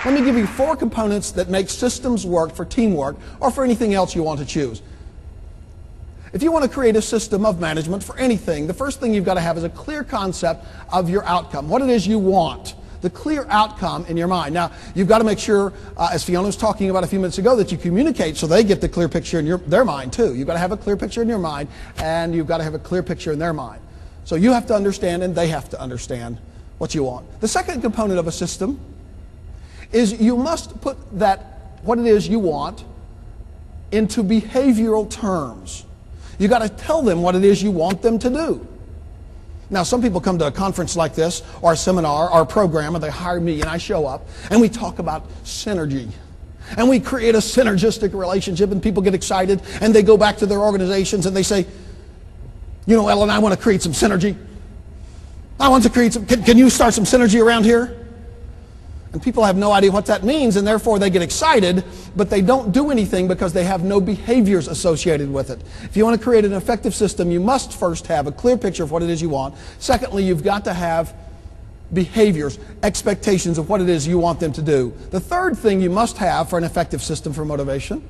Let me give you 4 components that make systems work for teamwork or for anything else you want to choose. If you want to create a system of management for anything, the first thing you've got to have is a clear concept of your outcome, what it is you want, the clear outcome in your mind. Now, you've got to make sure, as Fiona was talking about a few minutes ago, that you communicate so they get the clear picture in their mind too. You've got to have a clear picture in your mind, and you've got to have a clear picture in their mind. So you have to understand, and they have to understand what you want. The second component of a system is you must put what it is you want into behavioral terms. You've got to tell them what it is you want them to do. Now, some people come to a conference like this, or a seminar, or a program, and they hire me, and I show up, and we talk about synergy. And we create a synergistic relationship, and people get excited, and they go back to their organizations, and they say, you know, Ellen, I want to create some synergy. I want to create some, can you start some synergy around here? And people have no idea what that means, and therefore they get excited, but they don't do anything because they have no behaviors associated with it. If you want to create an effective system, you must first have a clear picture of what it is you want. Secondly, you've got to have behaviors, expectations of what it is you want them to do. The third thing you must have for an effective system for motivation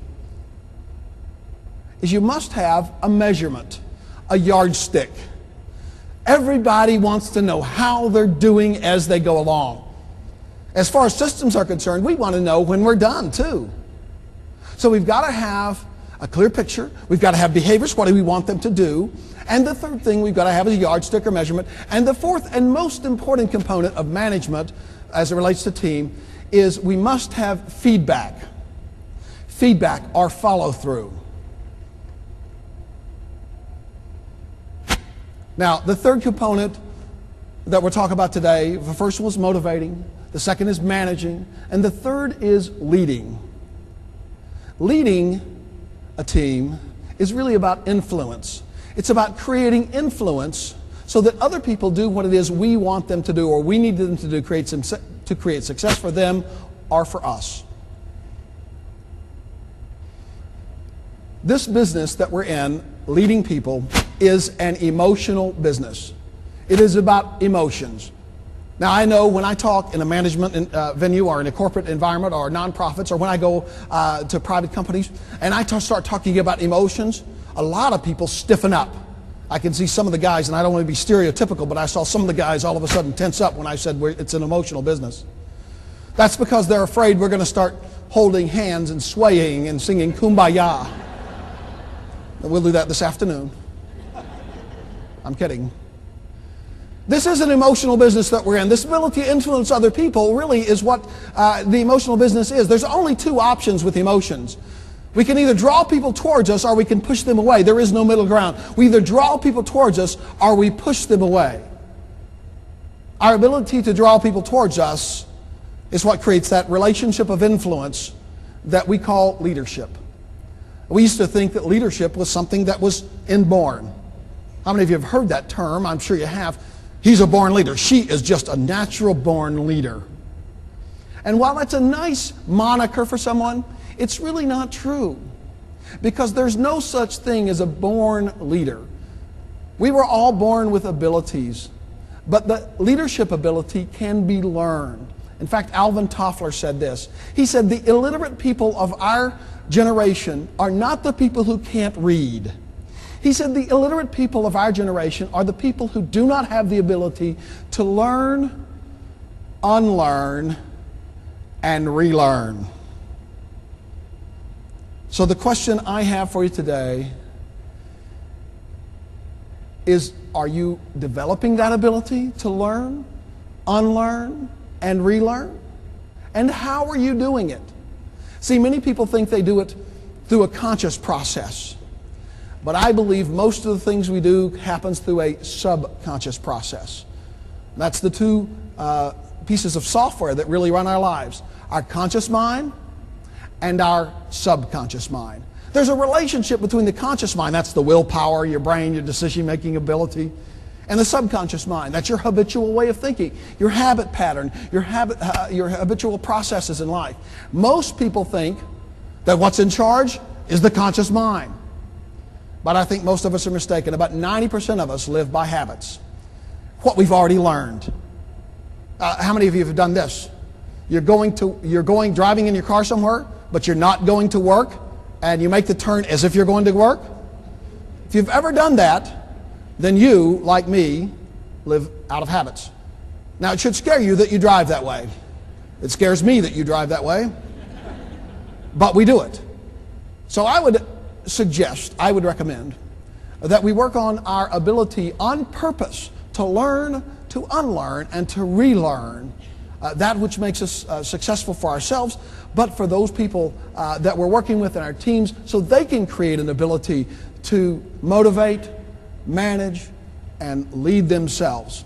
is you must have a measurement, a yardstick. Everybody wants to know how they're doing as they go along. As far as systems are concerned, we want to know when we're done too. So we've got to have a clear picture. We've got to have behaviors. What do we want them to do? And the third thing we've got to have is a yardstick or measurement. And the fourth and most important component of management as it relates to team is we must have feedback. Feedback or follow-through. Now, the third component that we'll talk about today, the first one was motivating. The second is managing, and the third is leading. Leading a team is really about influence. It's about creating influence so that other people do what it is we want them to do or we need them to do to create success for them or for us. This business that we're in, leading people, is an emotional business. It is about emotions. Now, I know when I talk in a management venue or in a corporate environment or nonprofits or when I go to private companies and I start talking about emotions, a lot of people stiffen up. I can see some of the guys, and I don't want to be stereotypical, but I saw some of the guys all of a sudden tense up when I said it's an emotional business. That's because they're afraid we're going to start holding hands and swaying and singing Kumbaya. And we'll do that this afternoon. I'm kidding. This is an emotional business that we're in. This ability to influence other people really is what the emotional business is. There's only 2 options with emotions. We can either draw people towards us or we can push them away. There is no middle ground. We either draw people towards us or we push them away. Our ability to draw people towards us is what creates that relationship of influence that we call leadership. We used to think that leadership was something that was inborn. How many of you have heard that term? I'm sure you have. He's a born leader. She is just a natural born leader. And while that's a nice moniker for someone, it's really not true. Because there's no such thing as a born leader. We were all born with abilities, but the leadership ability can be learned. In fact, Alvin Toffler said this. He said, the illiterate people of our generation are not the people who can't read. He said the illiterate people of our generation are the people who do not have the ability to learn, unlearn, and relearn. So the question I have for you today is, are you developing that ability to learn, unlearn, and relearn? And how are you doing it? See, many people think they do it through a conscious process. But I believe most of the things we do happens through a subconscious process. That's the 2 pieces of software that really run our lives. Our conscious mind and our subconscious mind. There's a relationship between the conscious mind, that's the willpower, your brain, your decision-making ability, and the subconscious mind. That's your habitual way of thinking, your habit pattern, your habitual processes in life. Most people think that what's in charge is the conscious mind. But I think most of us are mistaken. About 90% of us live by habits. What we've already learned. How many of you have done this? You're driving in your car somewhere, but you're not going to work, and you make the turn as if you're going to work. If you've ever done that, then you, like me, live out of habits. Now, it should scare you that you drive that way. It scares me that you drive that way, but we do it. So I would recommend that we work on our ability on purpose to learn, to unlearn, and to relearn that which makes us successful for ourselves, but for those people that we're working with in our teams, so they can create an ability to motivate, manage, and lead themselves.